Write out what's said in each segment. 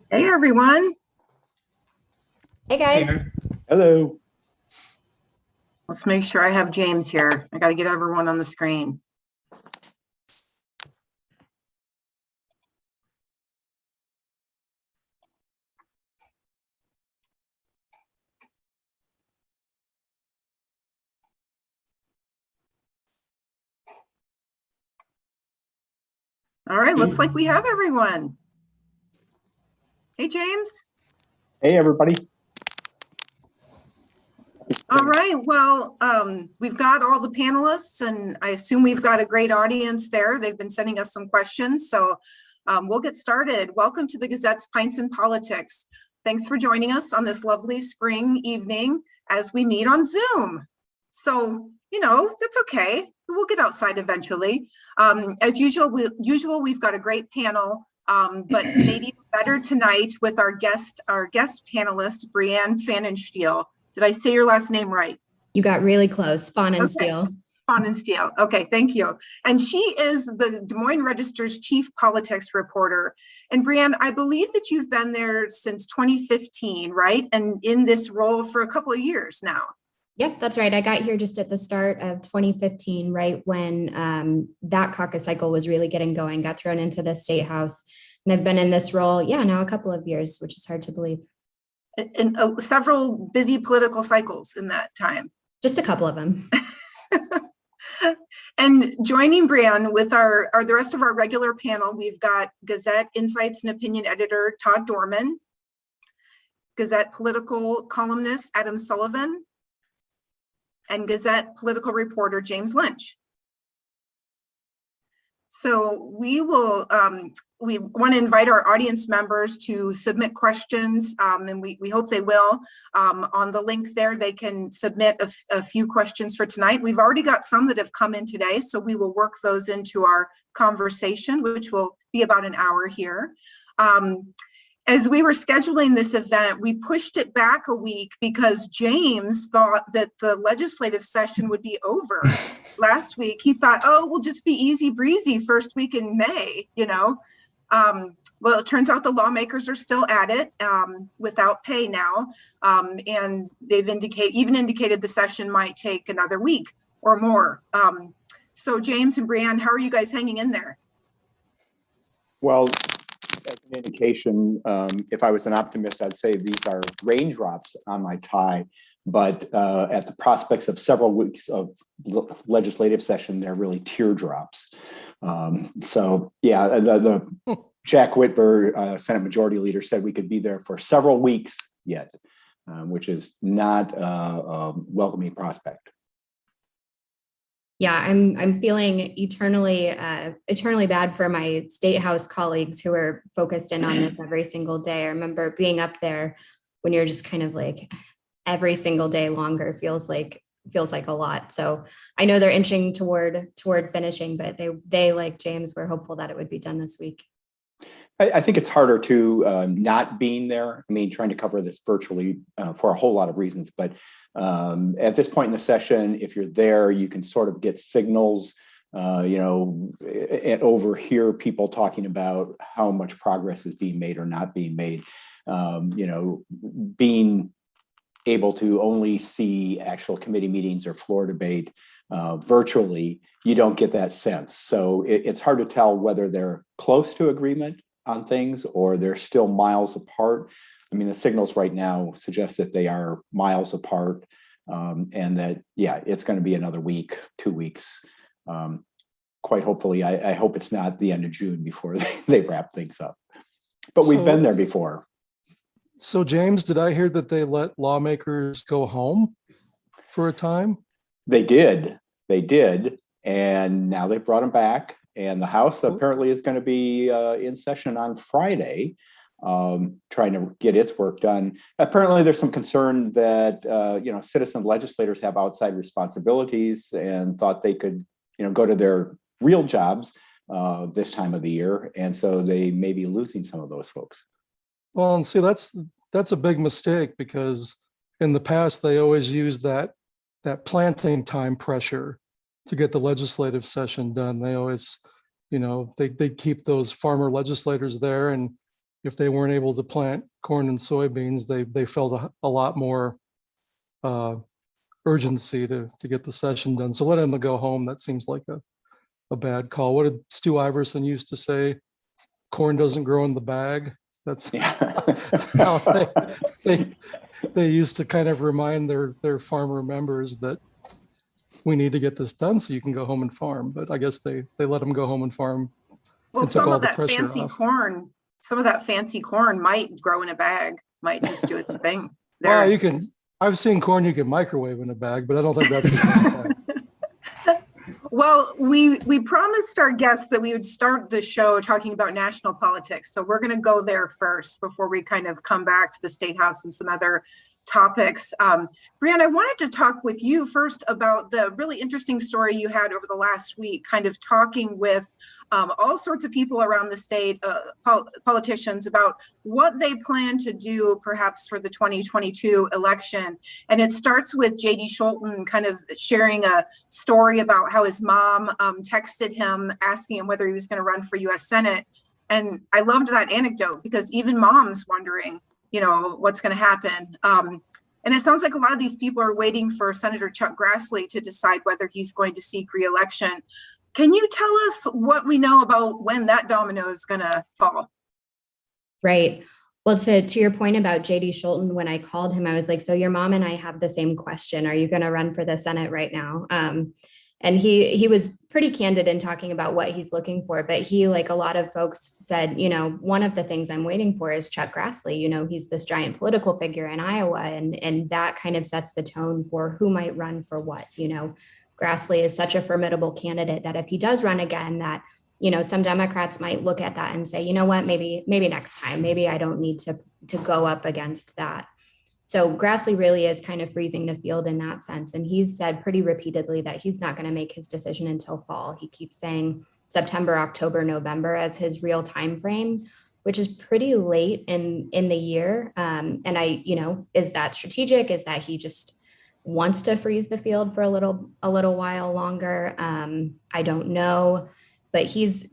Hey, everyone. Hey guys. Hello. Let's make sure I have James here. I got to get everyone on the screen. All right, looks like we have everyone. Hey, James. Hey, everybody. All right, well, we've got all the panelists, and I assume we've got a great audience there. They've been sending us some questions, so we'll get started. Welcome to the Gazette's Pints Politics. Thanks for joining us on this lovely spring evening as we meet on Zoom. So, that's okay. We'll get outside eventually. As usual, we've got a great panel, but maybe better tonight with our guest panelist, Brianne Pfannenstiel. Did I say your last name right? You got really close. Pfannenstiel. Okay. Pfannenstiel. Okay, thank you. And she is the Des Moines Register's chief politics reporter. And Brianne, I believe that you've been there since 2015, right? And in this role for a couple of years now. Yep, that's right. I got here just at the start of 2015, right when that caucus cycle was really getting going, got thrown into the state house. And I've been in this role, now a couple of years, which is hard to believe. And several busy political cycles in that time. Just a couple of them. And joining Brianne with the rest of our regular panel, we've got Gazette Insights and Opinion editor Todd Dorman, Gazette political columnist Adam Sullivan, and Gazette political reporter James Lynch. So we will, we want to invite our audience members to submit questions, and we hope they will. On the link there, they can submit a few questions for tonight. We've already got some that have come in today, so we will work those into our conversation, which will be about an hour here. As we were scheduling this event, we pushed it back a week because James thought that the legislative session would be over last week. He thought, we'll just be easy breezy first week in May, Well, it turns out the lawmakers are still at it without pay now. And they've indicated the session might take another week or more. So James and Brianne, how are you guys hanging in there? Well, as an indication, if I was an optimist, I'd say these are raindrops on my tie, but at the prospects of several weeks of legislative session, they're really teardrops. So yeah, the Jack Whitmer, Senate Majority Leader, said we could be there for several weeks yet, which is not a welcoming prospect. Yeah, I'm feeling eternally bad for my state house colleagues who are focused in on this every single day. I remember being up there when you're just kind of like every single day longer feels like a lot. So I know they're inching toward finishing, but they like James were hopeful that it would be done this week. I think it's harder to not being there. I mean, trying to cover this virtually for a whole lot of reasons, but at this point in the session, if you're there, you can sort of get signals, and overhear people talking about how much progress is being made or not being made. Being able to only see actual committee meetings or floor debate virtually, you don't get that sense. So it's hard to tell whether they're close to agreement on things or they're still miles apart. I mean, the signals right now suggest that they are miles apart, and that, it's going to be another week, 2 weeks. Quite hopefully, I hope it's not the end of June before they wrap things up. But we've been there before. So, James, did I hear that they let lawmakers go home for a time? They did. And now they've brought them back. And the House apparently is going to be in session on Friday, trying to get its work done. Apparently, there's some concern that citizen legislators have outside responsibilities and thought they could, go to their real jobs this time of the year, and so they may be losing some of those folks. Well, and see, that's a big mistake, because in the past they always used that planting time pressure to get the legislative session done. They always, they keep those farmer legislators there, and if they weren't able to plant corn and soybeans, they felt a lot more urgency to get the session done. So let them go home. That seems like a bad call. What did Stu Iverson used to say? Corn doesn't grow in the bag. That's how they used to kind of remind their farmer members that we need to get this done so you can go home and farm. But I guess they let them go home and farm. Well, some of that fancy corn might grow in a bag, might just do its thing. Well, I've seen corn you can microwave in a bag, but I don't think that's the same thing. Well, we promised our guests that we would start the show talking about national politics. So we're going to go there first before we kind of come back to the State House and some other topics. Brianne, I wanted to talk with you first about the really interesting story you had over the last week, kind of talking with all sorts of people around the state, politicians, about what they plan to do perhaps for the 2022 election. And it starts with J.D. Scholten kind of sharing a story about how his mom texted him asking him whether he was going to run for U.S. Senate. And I loved that anecdote because even mom's wondering, what's going to happen. And it sounds like a lot of these people are waiting for Senator Chuck Grassley to decide whether he's going to seek re-election. Can you tell us what we know about when that domino is going to fall? Right. Well, to your point about J.D. Scholten, when I called him, I was like, so your mom and I have the same question. Are you going to run for the Senate right now? And he was pretty candid in talking about what he's looking for. But he, like a lot of folks, said, one of the things I'm waiting for is Chuck Grassley. He's this giant political figure in Iowa. And that kind of sets the tone for who might run for what. Grassley is such a formidable candidate that if he does run again, that, some Democrats might look at that and say, you know what, maybe next time, maybe I don't need to go up against that. So Grassley really is kind of freezing the field in that sense. And he's said pretty repeatedly that he's not going to make his decision until fall. He keeps saying September, October, November as his real time frame, which is pretty late in the year. And is that strategic? Is that he just wants to freeze the field for a little while longer? I don't know, but he's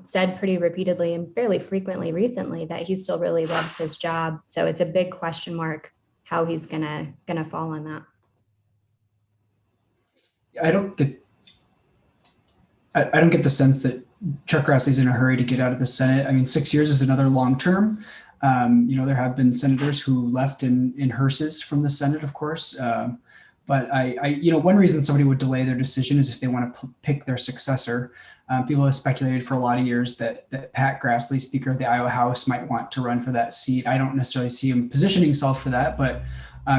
said pretty repeatedly and fairly frequently recently that he still really loves his job. So it's a big question mark how he's gonna fall on that. I don't get the sense that Chuck Grassley's in a hurry to get out of the Senate. I mean, 6 years is another long term. There have been senators who left in hearses from the Senate, of course. But one reason somebody would delay their decision is if they want to pick their successor. People have speculated for a lot of years that Pat Grassley, Speaker of the Iowa House, might want to run for that seat. I don't necessarily see him positioning himself for that, but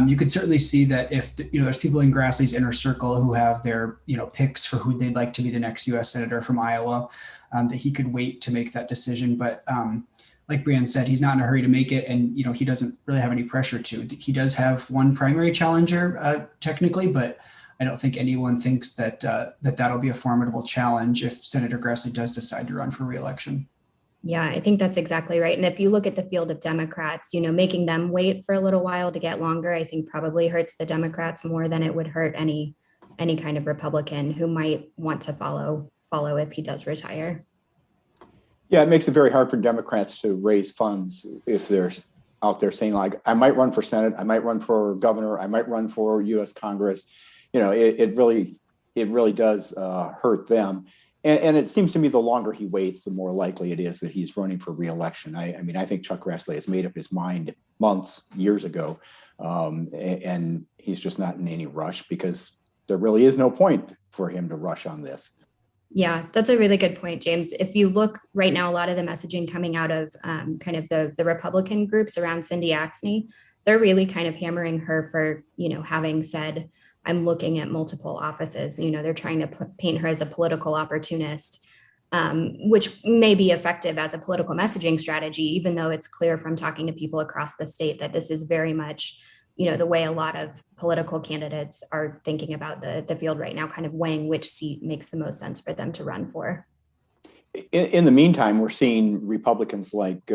you could certainly see that if there's people in Grassley's inner circle who have their picks for who they'd like to be the next U.S. senator from Iowa, that he could wait to make that decision. But like Brianne said, he's not in a hurry to make it, and he doesn't really have any pressure to. He does have one primary challenger technically, but I don't think anyone thinks that that'll be a formidable challenge if Senator Grassley does decide to run for re-election. Yeah, I think that's exactly right. And if you look at the field of Democrats, making them wait for a little while to get longer, I think probably hurts the Democrats more than it would hurt any kind of Republican who might want to follow if he does retire. Yeah, it makes it very hard for Democrats to raise funds if they're out there saying, like, I might run for Senate, I might run for governor, I might run for U.S. Congress. It really does hurt them. And it seems to me the longer he waits, the more likely it is that he's running for re-election. I think Chuck Grassley has made up his mind years ago, and he's just not in any rush because there really is no point for him to rush on this. Yeah, that's a really good point, James. If you look right now, a lot of the messaging coming out of kind of the Republican groups around Cindy Axne, they're really kind of hammering her for, having said, I'm looking at multiple offices. They're trying to paint her as a political opportunist, which may be effective as a political messaging strategy, even though it's clear from talking to people across the state that this is very much the way a lot of political candidates are thinking about the field right now, kind of weighing which seat makes the most sense for them to run for. In the meantime, we're seeing Republicans like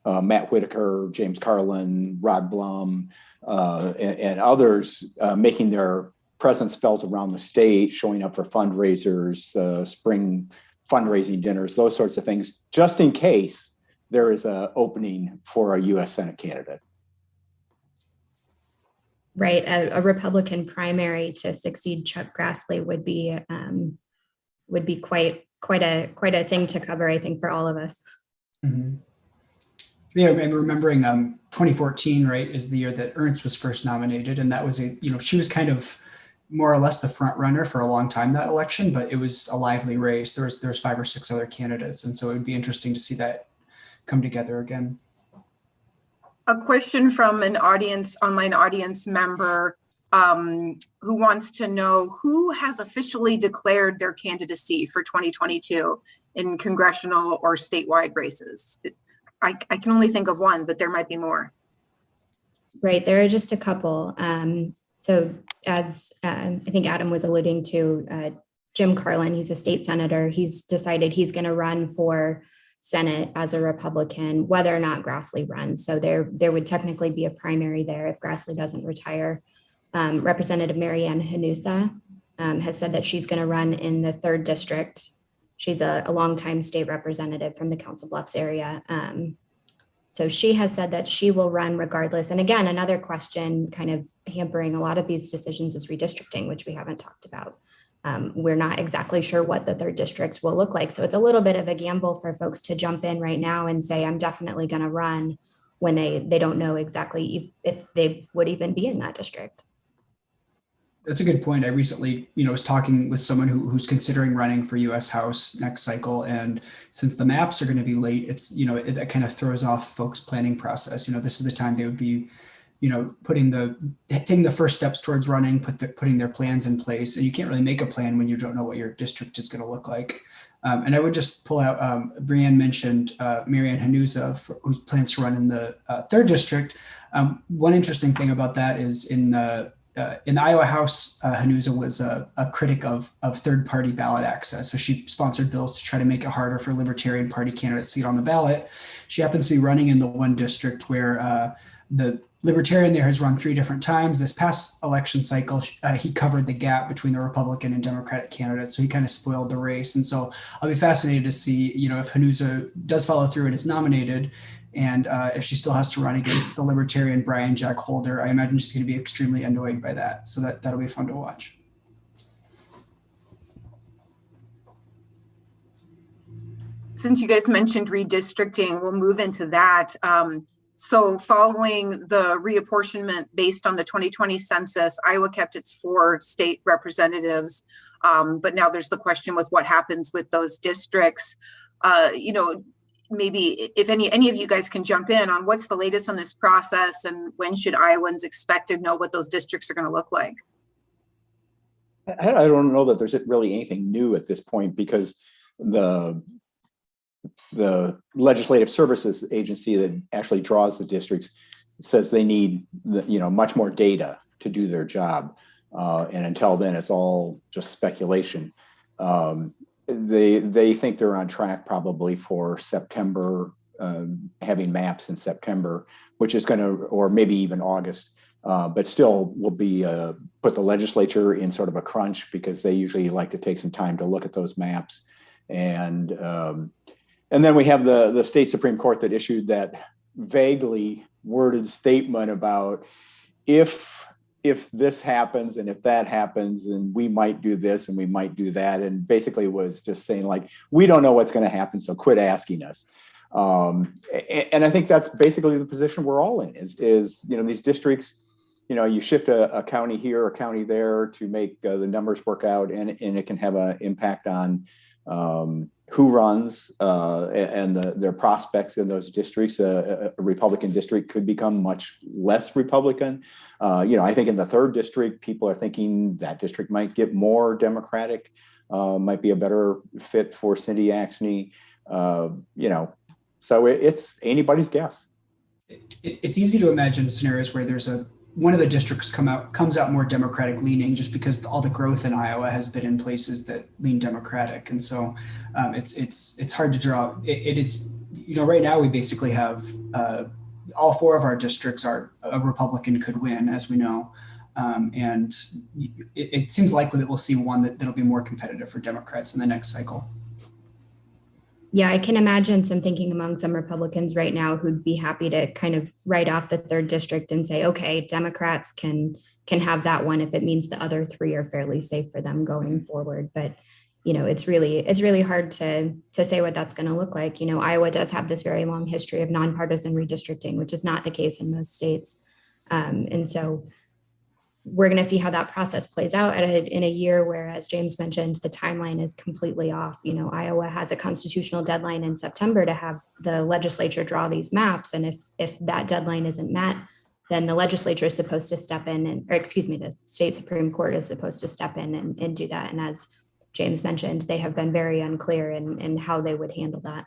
Matt Whitaker, James Carlin, Rod Blum, and others making their presence felt around the state, showing up for fundraisers, spring fundraising dinners, those sorts of things, just in case there is an opening for a U.S. Senate candidate. Right, a Republican primary to succeed Chuck Grassley would be quite a thing to cover, I think, for all of us. Mm-hmm. Yeah, I'm remembering 2014, right, is the year that Ernst was first nominated, and that was she was kind of more or less the front runner for a long time that election, but it was a lively race. There was 5 or 6 other candidates, and so it would be interesting to see that come together again. A question from an online audience member who wants to know who has officially declared their candidacy for 2022 in congressional or statewide races. I can only think of one, but there might be more. Right, there are just a couple. So as I think Adam was alluding to, Jim Carlin, he's a state senator. He's decided he's going to run for Senate as a Republican, whether or not Grassley runs. So there would technically be a primary there if Grassley doesn't retire. Representative Marianne Hanusa has said that she's going to run in the 3rd district. She's a longtime state representative from the Council Bluffs area. So she has said that she will run regardless. And again, another question kind of hampering a lot of these decisions is redistricting, which we haven't talked about. We're not exactly sure what the 3rd district will look like. So it's a little bit of a gamble for folks to jump in right now and say, I'm definitely going to run when they don't know exactly if they would even be in that district. That's a good point. I recently, was talking with someone who's considering running for U.S. House next cycle, and since the maps are going to be late, it's that kind of throws off folks' planning process. This is the time they would be, taking the first steps towards running, putting their plans in place, and you can't really make a plan when you don't know what your district is going to look like. And I would just pull out, Brianne mentioned Marianne Hanusa, who plans to run in the 3rd district. One interesting thing about that is in the Iowa House, Hanusa was a critic of third-party ballot access. So she sponsored bills to try to make it harder for Libertarian Party candidates to get on the ballot. She happens to be running in the one district where the Libertarian there has run 3 different times. This past election cycle, he covered the gap between the Republican and Democratic candidates. So he kind of spoiled the race. And so I'll be fascinated to see, if Hanusa does follow through and is nominated, and if she still has to run against the Libertarian Brian Jack Holder. I imagine she's going to be extremely annoyed by that. So that'll be fun to watch. Since you guys mentioned redistricting, we'll move into that. So following the reapportionment based on the 2020 census, Iowa kept its 4 state representatives. But now there's the question with what happens with those districts. Maybe if any of you guys can jump in on what's the latest on this process and when should Iowans expect to know what those districts are going to look like? I don't know that there's really anything new at this point, because the Legislative Services Agency that actually draws the districts says they need much more data to do their job, and until then it's all just speculation. They think they're on track probably for September, having maps in September, which is going to, or maybe even August, but still will be put the legislature in sort of a crunch, because they usually like to take some time to look at those maps. And then we have the state Supreme Court that issued that vaguely worded statement about if this happens and if that happens, then we might do this and we might do that. And basically was just saying, like, we don't know what's going to happen, so quit asking us. And I think that's basically the position we're all in is these districts, you shift a county here, a county there to make the numbers work out, and it can have an impact on who runs and their prospects in those districts. A Republican district could become much less Republican. I think in the 3rd district, people are thinking that district might get more Democratic, might be a better fit for Cindy Axne. So it's anybody's guess. It's easy to imagine scenarios where there's one of the districts comes out more Democratic leaning, just because all the growth in Iowa has been in places that lean Democratic. And so it's hard to draw. It is, right now we basically have all 4 of our districts are a Republican could win, as we know. And it seems likely that we'll see one that'll be more competitive for Democrats in the next cycle. Yeah, I can imagine some thinking among some Republicans right now who'd be happy to kind of write off the 3rd district and say, okay, Democrats can have that one if it means the other 3 are fairly safe for them going forward. But it's really hard to say what that's going to look like. Iowa does have this very long history of nonpartisan redistricting, which is not the case in most states. And so we're going to see how that process plays out in a year where, as James mentioned, the timeline is completely off. Iowa has a constitutional deadline in September to have the legislature draw these maps. And if that deadline isn't met, then the legislature is supposed to step in the state Supreme Court is supposed to step in and do that. And as James mentioned, they have been very unclear in how they would handle that.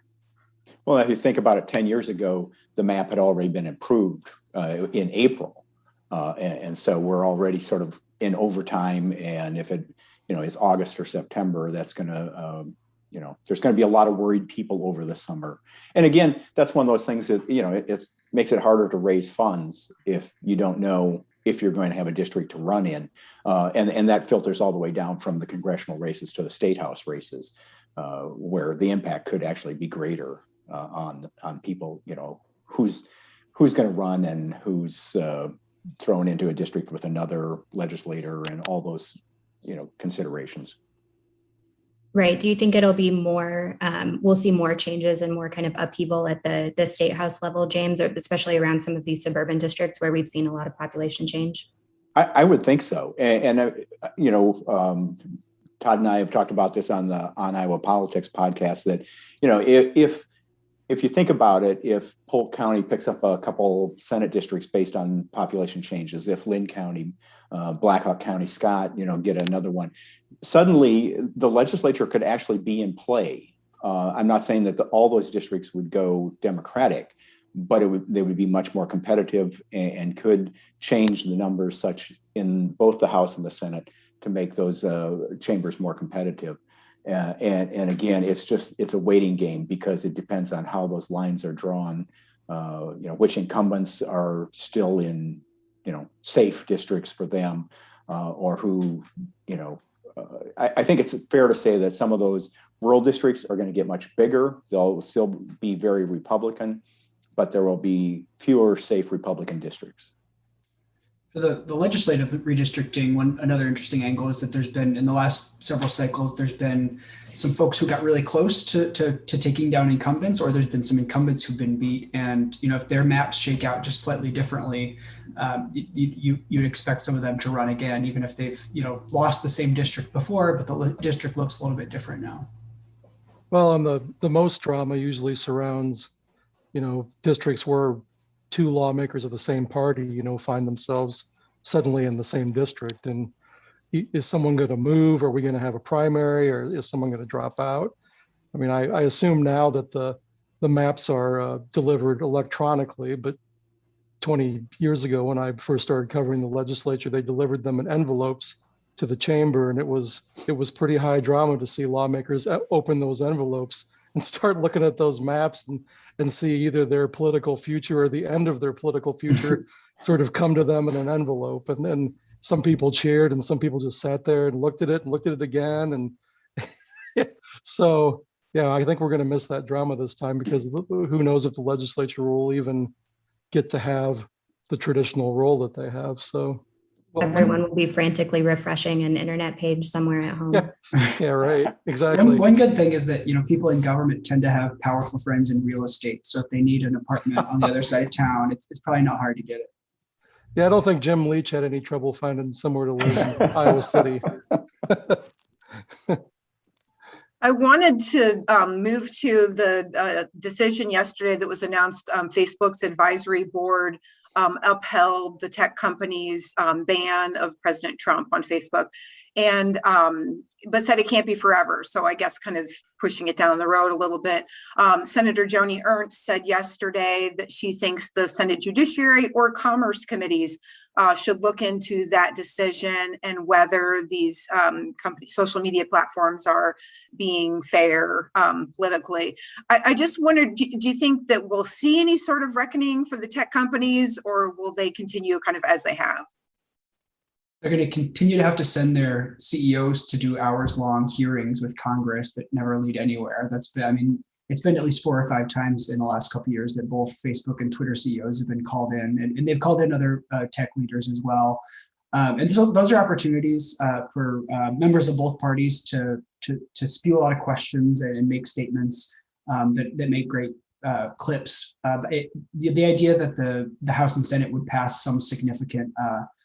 Well, if you think about it, 10 years ago, the map had already been approved in April. And so we're already sort of in overtime. And if it, is August or September, that's going to, there's going to be a lot of worried people over the summer. And again, that's one of those things that, it makes it harder to raise funds if you don't know if you're going to have a district to run in. And that filters all the way down from the congressional races to the state house races, where the impact could actually be greater on people, who's going to run and who's thrown into a district with another legislator and all those, considerations. Right. Do you think it'll be more, we'll see more changes and more kind of upheaval at the state house level, James, especially around some of these suburban districts where we've seen a lot of population change? I would think so. And Todd and I have talked about this on Iowa Politics podcast that, if you think about it, if Polk County picks up a couple Senate districts based on population changes, if Lynn County, Blackhawk County, Scott, get another one, suddenly the legislature could actually be in play. I'm not saying that all those districts would go Democratic, but they would be much more competitive and could change the numbers such in both the House and the Senate to make those chambers more competitive. And again, it's a waiting game because it depends on how those lines are drawn, which incumbents are still in, safe districts for them, or who, I think it's fair to say that some of those rural districts are going to get much bigger. They'll still be very Republican, but there will be fewer safe Republican districts. For the legislative redistricting, another interesting angle is that there's been, in the last several cycles, there's been some folks who got really close to taking down incumbents, or there's been some incumbents who've been beat. And, if their maps shake out just slightly differently, you'd expect some of them to run again, even if they've, lost the same district before, but the district looks a little bit different now. Well, and the most drama usually surrounds, districts where 2 lawmakers of the same party, find themselves suddenly in the same district. And is someone going to move? Are we going to have a primary, or is someone going to drop out? I mean, I assume now that the maps are delivered electronically, but 20 years ago when I first started covering the legislature, they delivered them in envelopes to the chamber, and it was pretty high drama to see lawmakers open those envelopes and start looking at those maps and see either their political future or the end of their political future sort of come to them in an envelope. And then some people cheered and some people just sat there and looked at it again. And so, yeah, I think we're going to miss that drama this time, because who knows if the legislature will even get to have the traditional role that they have. So everyone will be frantically refreshing an internet page somewhere at home. Yeah, right. Exactly. One good thing is that, people in government tend to have powerful friends in real estate. So if they need an apartment on the other side of town, it's probably not hard to get it. Yeah, I don't think Jim Leach had any trouble finding somewhere to live in Iowa City. I wanted to move to the decision yesterday that was announced. Facebook's advisory board upheld the tech company's ban of President Trump on Facebook, and but said it can't be forever. So I guess kind of pushing it down the road a little bit. Senator Joni Ernst said yesterday that she thinks the Senate Judiciary or Commerce committees should look into that decision and whether these social media platforms are being fair politically. I just wondered, do you think that we'll see any sort of reckoning for the tech companies, or will they continue kind of as they have? They're going to continue to have to send their CEOs to do hours-long hearings with Congress that never lead anywhere. it's been at least 4 or 5 times in the last couple of years that both Facebook and Twitter CEOs have been called in, and they've called in other tech leaders as well. And so those are opportunities for members of both parties to spew a lot of questions and make statements that make great clips. The idea that the House and Senate would pass some significant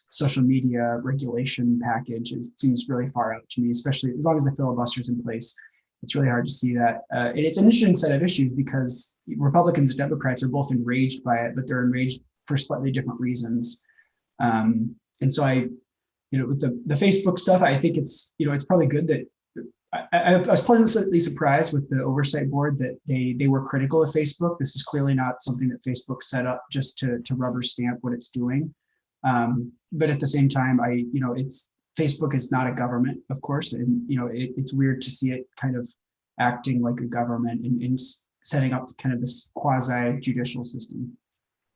social media regulation package seems really far out to me, especially as long as the filibuster's in place. It's really hard to see that. And it's an interesting set of issues because Republicans and Democrats are both enraged by it, but they're enraged for slightly different reasons. And so with the Facebook stuff, I think it's probably good that I was pleasantly surprised with the oversight board that they were critical of Facebook. This is clearly not something that Facebook set up just to rubber stamp what it's doing. But at the same time, Facebook is not a government, of course, and it's weird to see it kind of acting like a government and setting up kind of this quasi judicial system.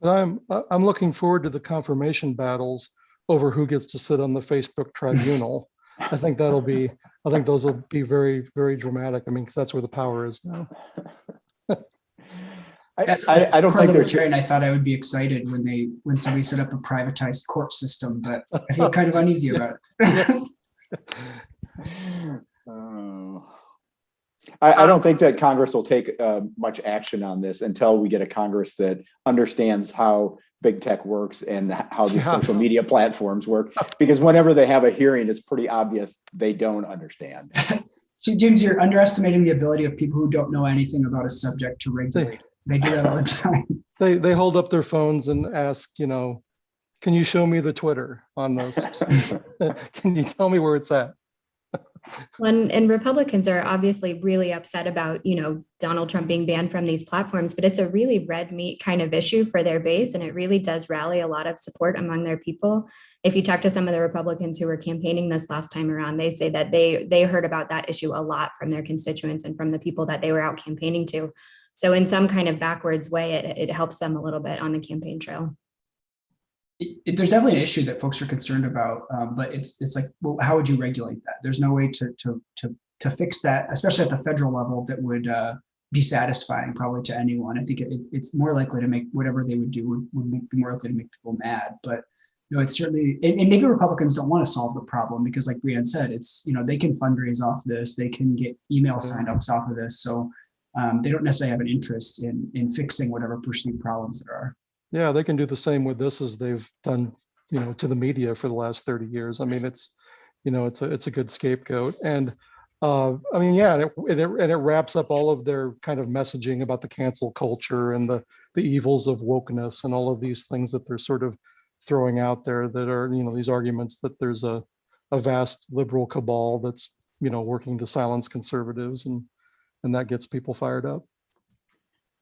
But I'm looking forward to the confirmation battles over who gets to sit on the Facebook tribunal. I think those will be very, very dramatic. I mean, because that's where the power is now. I don't think libertarian. I thought I would be excited when somebody set up a privatized court system, but I feel kind of uneasy about it. I don't think that Congress will take much action on this until we get a Congress that understands how big tech works and how the social media platforms work. Because whenever they have a hearing, it's pretty obvious they don't understand. James, you're underestimating the ability of people who don't know anything about a subject to regulate. They do that all the time. They hold up their phones and ask, can you show me the Twitter on this? Can you tell me where it's at? And Republicans are obviously really upset about, Donald Trump being banned from these platforms, but it's a really red meat kind of issue for their base. And it really does rally a lot of support among their people. If you talk to some of the Republicans who were campaigning this last time around, they say that they heard about that issue a lot from their constituents and from the people that they were out campaigning to. So in some kind of backwards way, it helps them a little bit on the campaign trail. There's definitely an issue that folks are concerned about, but it's like, well, how would you regulate that? There's no way to fix that, especially at the federal level, that would be satisfying probably to anyone. I think it's more likely to make whatever they would do would be more likely to make people mad. But it's certainly, and maybe Republicans don't want to solve the problem because, like Brianne said, it's they can fundraise off this, they can get email signups off of this, so they don't necessarily have an interest in fixing whatever perceived problems there are. Yeah, they can do the same with this as they've done, to the media for the last 30 years. I mean, it's a good scapegoat. And it wraps up all of their kind of messaging about the cancel culture and the evils of wokeness and all of these things that they're sort of throwing out there that are, these arguments that there's a vast liberal cabal that's, working to silence conservatives, and that gets people fired up.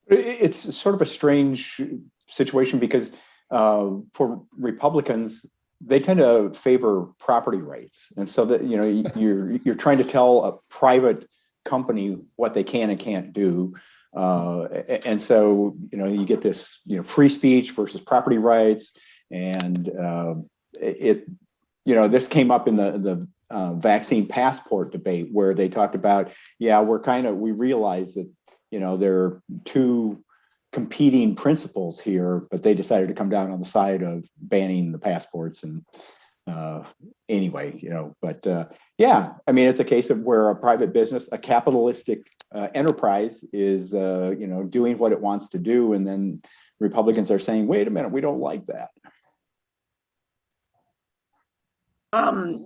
It's sort of a strange situation because for Republicans, they tend to favor property rights, and so that you're trying to tell a private company what they can and can't do, and so you get this free speech versus property rights, and this came up in the vaccine passport debate where they talked about we realize that there are two competing principles here, but they decided to come down on the side of banning the passports. And it's a case of where a private business, a capitalistic enterprise is doing what it wants to do, and then Republicans are saying, wait a minute, we don't like that.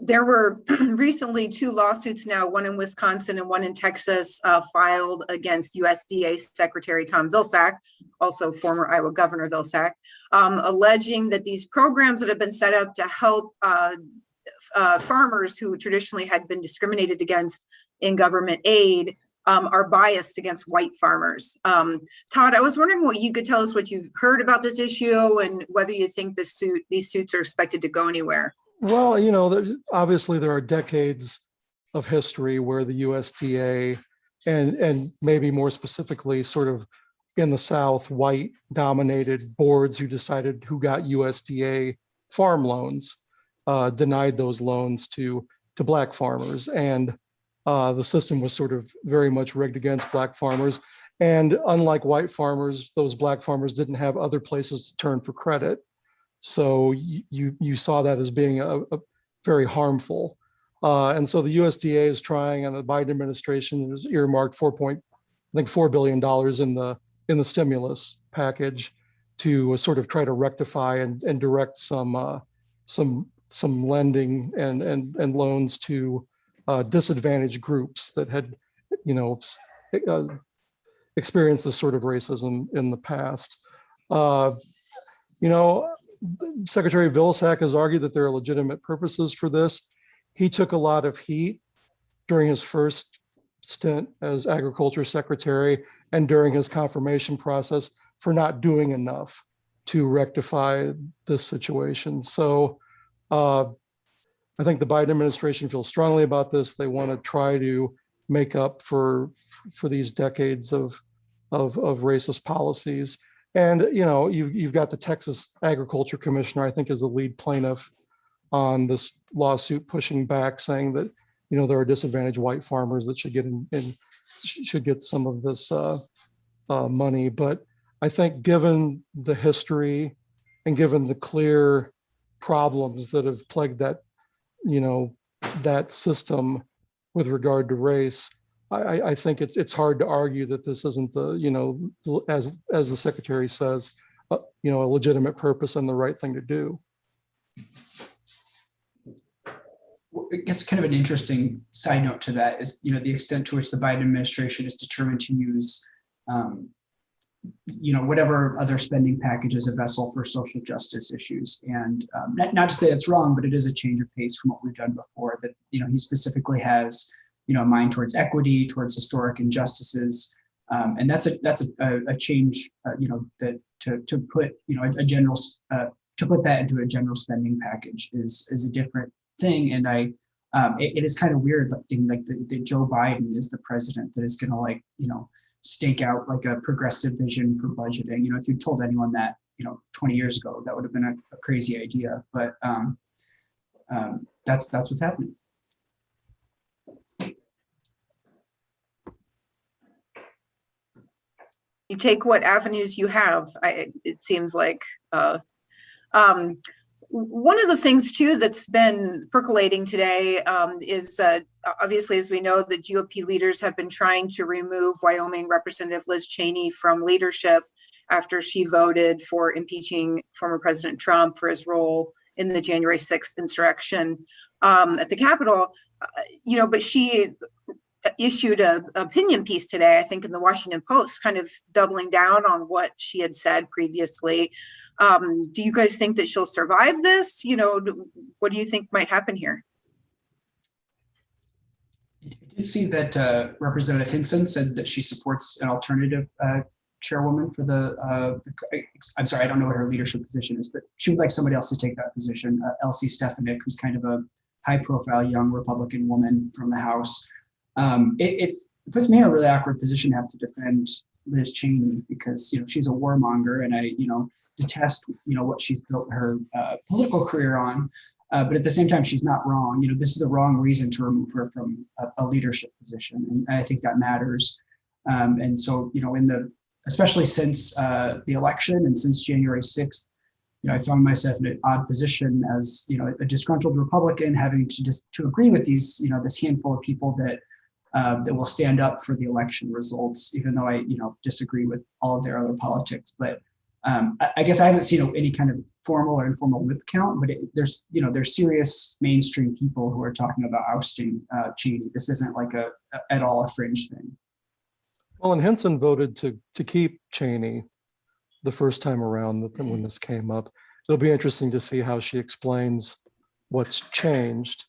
There were recently 2 lawsuits now, one in Wisconsin and one in Texas, filed against USDA Secretary Tom Vilsack, also former Iowa Governor Vilsack, alleging that these programs that have been set up to help farmers who traditionally had been discriminated against in government aid are biased against white farmers. Todd, I was wondering what you could tell us what you've heard about this issue and whether you think these suits are expected to go anywhere. Well, obviously there are decades of history where the USDA and maybe more specifically sort of in the South, white dominated boards who decided who got USDA farm loans, denied those loans to Black farmers. And the system was sort of very much rigged against Black farmers. And unlike white farmers, those black farmers didn't have other places to turn for credit. So you saw that as being a very harmful. And so the USDA is trying, and the Biden administration has earmarked $4 billion in the stimulus package to sort of try to rectify and direct some lending and loans to disadvantaged groups that had, experienced this sort of racism in the past. Secretary Vilsack has argued that there are legitimate purposes for this. He took a lot of heat during his first stint as Agriculture Secretary and during his confirmation process for not doing enough to rectify this situation. So I think the Biden administration feels strongly about this. They want to try to make up for these decades of racist policies. And you've got the Texas Agriculture Commissioner, I think, is the lead plaintiff on this lawsuit, pushing back, saying that there are disadvantaged white farmers that should get some of this money. But I think, given the history and given the clear problems that have plagued that that system with regard to race, I think it's hard to argue that this isn't as the secretary says, a legitimate purpose and the right thing to do. I guess kind of an interesting side note to that is, the extent to which the Biden administration is determined to use, whatever other spending package as a vessel for social justice issues. And not to say it's wrong, but it is a change of pace from what we've done before. That he specifically has a mind towards equity, towards historic injustices, and that's a change. That to put a general to put that into a general spending package is a different thing. And it is kind of weird, that Joe Biden is the president that is going to stake out like a progressive vision for budgeting. If you told anyone that 20 years ago, that would have been a crazy idea. But that's what's happening. You take what avenues you have, it seems like. One of the things too that's been percolating today is obviously, as we know, the GOP leaders have been trying to remove Wyoming Representative Liz Cheney from leadership after she voted for impeaching former President Trump for his role in the January 6th insurrection at the Capitol. But she issued an opinion piece today, I think, in the Washington Post, kind of doubling down on what she had said previously. Do you guys think that she'll survive this? What do you think might happen here? I did see that Representative Hinson said that she supports an alternative chairwoman for I'm sorry, I don't know what her leadership position is, but she would like somebody else to take that position. Elsie Stefanik, who's kind of a high-profile young Republican woman from the House. It puts me in a really awkward position to have to defend Liz Cheney because she's a warmonger, and I detest what she's built her political career on. But at the same time, she's not wrong. This is the wrong reason to remove her from a leadership position, and I think that matters. And so especially since the election and since January 6th, I found myself in an odd position as a disgruntled Republican, having to agree with these this handful of people that will stand up for the election results, even though I disagree with all of their other politics. But I guess I haven't seen any kind of formal or informal whip count, but there's serious mainstream people who are talking about ousting Cheney. This isn't like at all a fringe thing. Well, and Hinson voted to keep Cheney the first time around when this came up. It'll be interesting to see how she explains what's changed.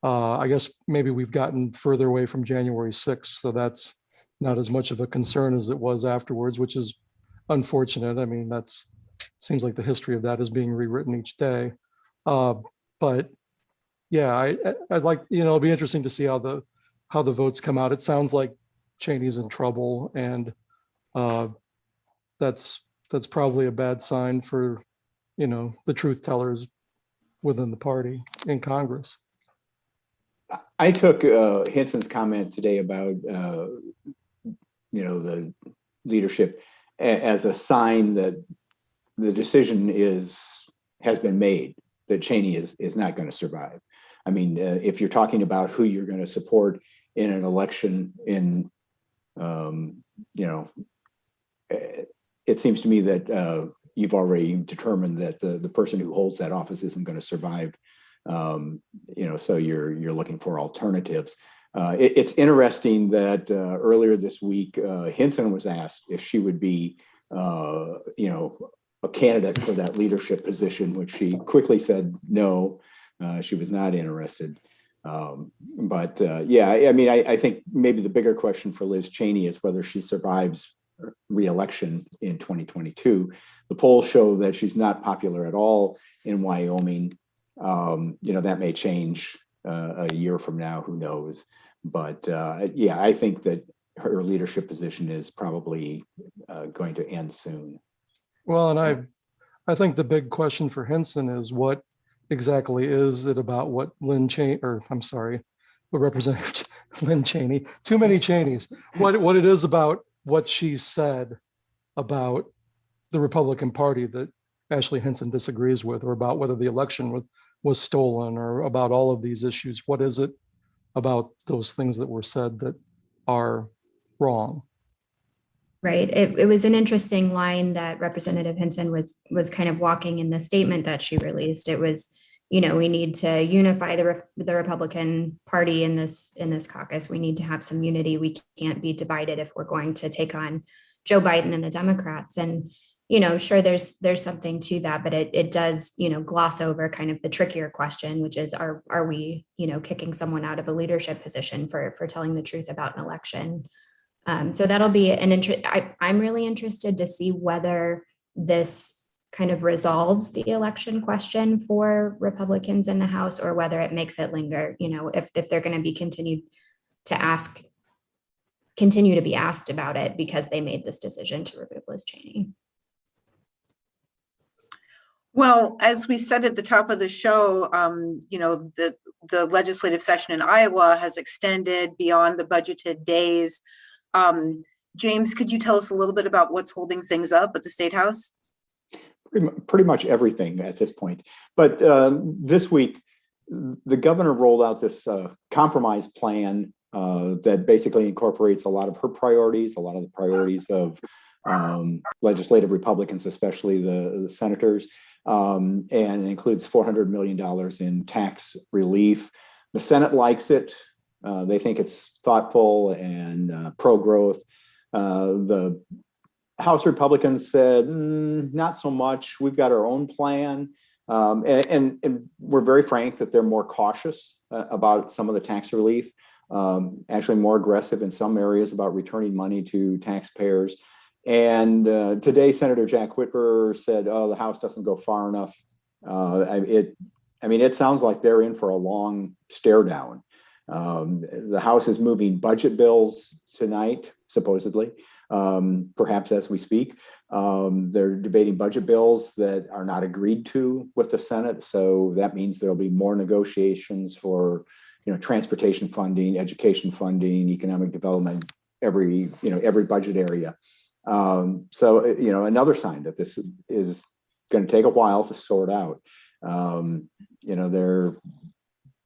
I guess maybe we've gotten further away from January 6th, so that's not as much of a concern as it was afterwards, which is unfortunate. I mean, seems like the history of that is being rewritten each day. But yeah, I'd like, it'll be interesting to see how the votes come out. It sounds like Cheney's in trouble, and that's probably a bad sign for the truth tellers within the party in Congress. I took Hinson's comment today about the leadership as a sign that the decision has been made that Cheney is not going to survive. I mean, if you're talking about who you're going to support in an election it seems to me that you've already determined that the person who holds that office isn't going to survive. So you're looking for alternatives. It's interesting that earlier this week, Hinson was asked if she would be, a candidate for that leadership position, which she quickly said no, she was not interested. I think maybe the bigger question for Liz Cheney is whether she survives re-election in 2022. The polls show that she's not popular at all in Wyoming. That may change a year from now, who knows? But I think that her leadership position is probably going to end soon. Well, and I think the big question for Hinson is what exactly is it about what Representative Lynn Cheney, too many Cheneys, what it is about what she said about the Republican Party that Ashley Hinson disagrees with, or about whether the election was stolen, or about all of these issues. What is it about those things that were said that are wrong? Right. It was an interesting line that Representative Hinson was kind of walking in the statement that she released. It was, we need to unify the Republican Party in this caucus. We need to have some unity. We can't be divided if we're going to take on Joe Biden and the Democrats. And, sure, there's something to that, but it does, gloss over kind of the trickier question, which is, are we, kicking someone out of a leadership position for telling the truth about an election? So that'll be I'm really interested to see whether this kind of resolves the election question for Republicans in the House, or whether it makes it linger, if they're going to be continue to be asked about it because they made this decision to remove Liz Cheney. Well, as we said at the top of the show, the legislative session in Iowa has extended beyond the budgeted days. James, could you tell us a little bit about what's holding things up at the State House? Pretty much everything at this point. But this week, the governor rolled out this compromise plan that basically incorporates a lot of her priorities, a lot of the priorities of legislative Republicans, especially the senators, and it includes $400 million in tax relief. The Senate likes it. They think it's thoughtful and pro-growth. The House Republicans said, not so much. We've got our own plan. And we're very frank that they're more cautious about some of the tax relief, actually more aggressive in some areas about returning money to taxpayers. And today, Senator Jack Whitver said, the House doesn't go far enough. It sounds like they're in for a long stare down. The House is moving budget bills tonight, supposedly, perhaps as we speak. They're debating budget bills that are not agreed to with the Senate. So that means there'll be more negotiations for, transportation funding, education funding, economic development, every budget area. Another sign that this is going to take a while to sort out.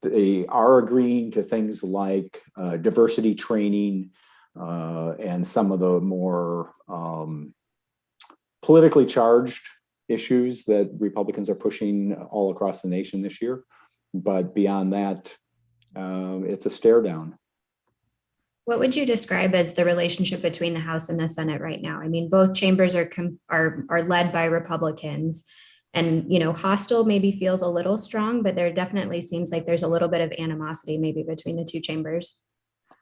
They are agreeing to things like diversity training and some of the more politically charged issues that Republicans are pushing all across the nation this year. But beyond that, it's a stare down. What would you describe as the relationship between the House and the Senate right now? I mean, both chambers are led by Republicans. And, hostile maybe feels a little strong, but there definitely seems like there's a little bit of animosity maybe between the two chambers.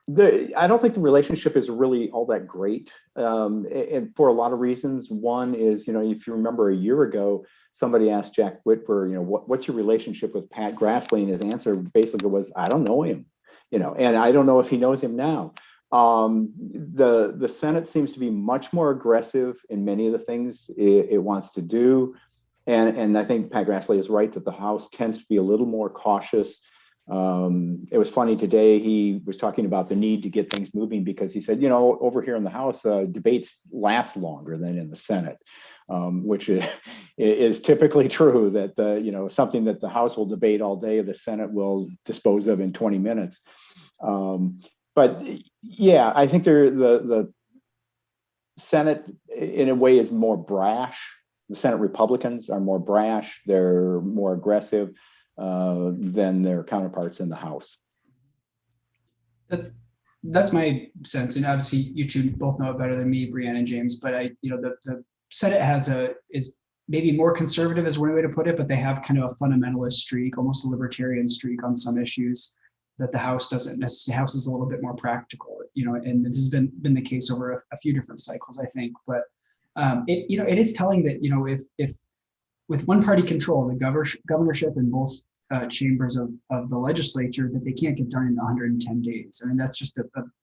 I don't think the relationship is really all that great, and for a lot of reasons. One is, if you remember a year ago, somebody asked Jack Whitver, what's your relationship with Pat Grassley? And his answer basically was, I don't know him, and I don't know if he knows him now. The Senate seems to be much more aggressive in many of the things it wants to do. And I think Pat Grassley is right that the House tends to be a little more cautious. It was funny today, he was talking about the need to get things moving because he said, over here in the House, debates last longer than in the Senate, which is typically true, that something that the House will debate all day, the Senate will dispose of in 20 minutes. But yeah, I think the Senate in a way is more brash. The Senate Republicans are more brash. They're more aggressive than their counterparts in the House. That's my sense, and obviously you two both know it better than me, Brianne and James. But the Senate is maybe more conservative is one way to put it, but they have kind of a fundamentalist streak, almost a libertarian streak on some issues that the House doesn't necessarily. The House is a little bit more practical, and this has been the case over a few different cycles, I think. But it is telling that if with one party control, the governorship in both chambers of the legislature, that they can't get done in 110 days. I mean, that's just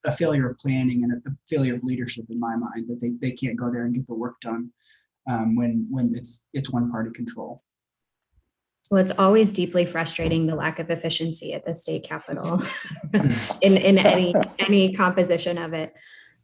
a failure of planning and a failure of leadership in my mind, that they can't go there and get the work done when it's one party control. Well, it's always deeply frustrating, the lack of efficiency at the state capitol in any composition of it.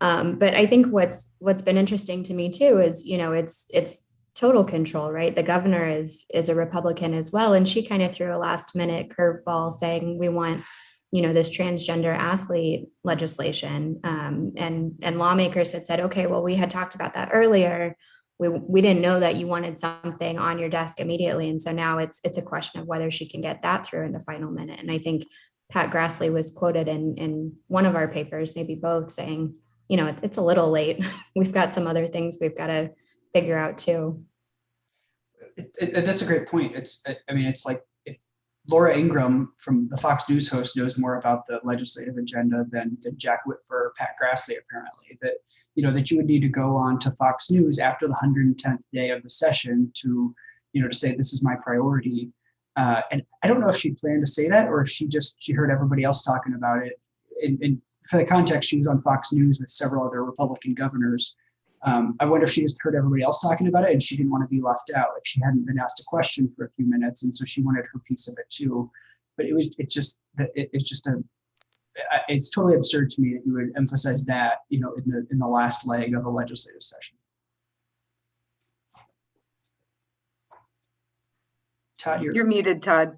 But I think what's been interesting to me too is, it's total control, right? The governor is a Republican as well. And she kind of threw a last minute curveball saying, we want, this transgender athlete legislation. And lawmakers had said, okay, well, we had talked about that earlier. We didn't know that you wanted something on your desk immediately. And so now it's a question of whether she can get that through in the final minute. And I think Pat Grassley was quoted in one of our papers, maybe both, saying, it's a little late. We've got some other things we've got to figure out too. That's a great point. It's like Laura Ingraham, from the Fox News host, knows more about the legislative agenda than Jack Whitford or Pat Grassley, apparently. That you would need to go on to Fox News after the 110th day of the session to say, this is my priority. And I don't know if she planned to say that, or if she heard everybody else talking about it. And for the context, she was on Fox News with several other Republican governors. I wonder if she just heard everybody else talking about it and she didn't want to be left out. Like, she hadn't been asked a question for a few minutes, and so she wanted her piece of it too. But it's totally absurd to me that you would emphasize that, in the last leg of a legislative session. Todd, you're muted, Todd.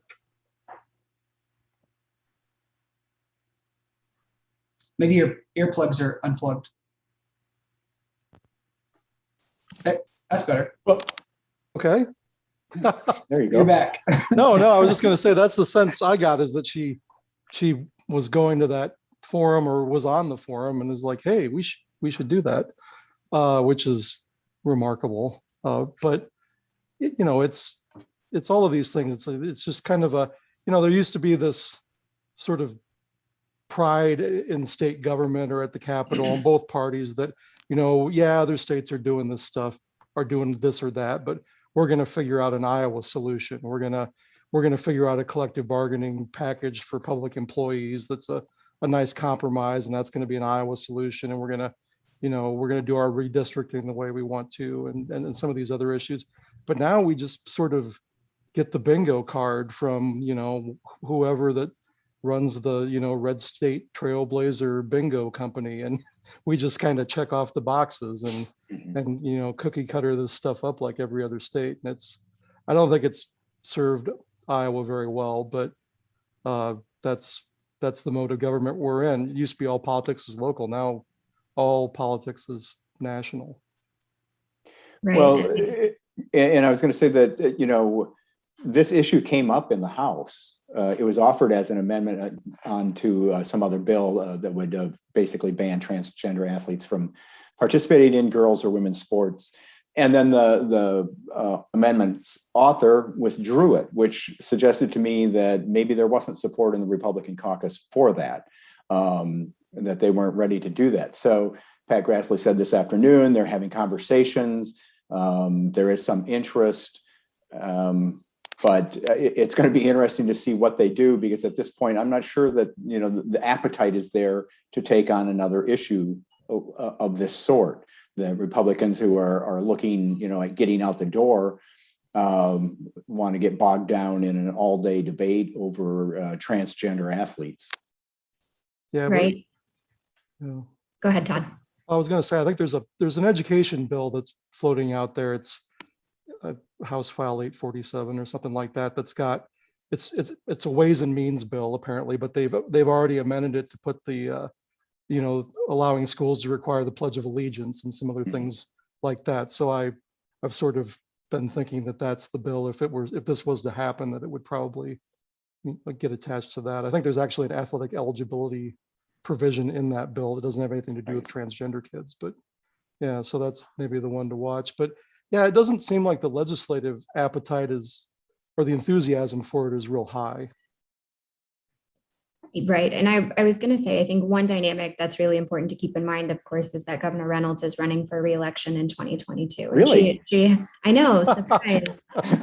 Maybe your earplugs are unplugged. That's better. Okay. There you go. You're back. No, I was just going to say, that's the sense I got, is that she was going to that forum, or was on the forum, and is like, hey, we should do that, which is remarkable. But it's all of these things. It's just kind of there used to be this sort of pride in state government or at the Capitol on both parties that, other states are doing this stuff, are doing this or that, but we're going to figure out an Iowa solution. We're going to figure out a collective bargaining package for public employees that's a nice compromise, and that's going to be an Iowa solution. And we're going to do our redistricting the way we want to, and some of these other issues. But now we just sort of get the bingo card from whoever that runs the Red State Trailblazer bingo company, and we just kind of check off the boxes and cookie cutter this stuff up like every other state. And I don't think it's served Iowa very well, but that's the mode of government we're in. It used to be all politics is local. Now all politics is national. Right. Well, and I was going to say that, this issue came up in the House. It was offered as an amendment onto some other bill that would basically ban transgender athletes from participating in girls' or women's sports. And then the amendment's author withdrew it, which suggested to me that maybe there wasn't support in the Republican caucus for that, that they weren't ready to do that. So Pat Grassley said this afternoon, they're having conversations. There is some interest. But it's going to be interesting to see what they do, because at this point, I'm not sure that the appetite is there to take on another issue of this sort. The Republicans who are looking at getting out the door want to get bogged down in an all-day debate over transgender athletes. Yeah. Right. Yeah. Go ahead, Todd. I was going to say, I think there's an education bill that's floating out there. It's House File 847 or something like that. That's got it's a Ways and Means bill apparently, but they've already amended it to put the allowing schools to require the Pledge of Allegiance and some other things like that. So I've sort of been thinking that that's the bill. If this was to happen, that it would probably get attached to that. I think there's actually an athletic eligibility provision in that bill that doesn't have anything to do with transgender kids, but yeah, so that's maybe the one to watch. But yeah, it doesn't seem like the legislative appetite or the enthusiasm for it is real high. Right. And I was going to say, I think one dynamic that's really important to keep in mind, of course, is that Governor Reynolds is running for re-election in 2022. Really? She I know, surprise.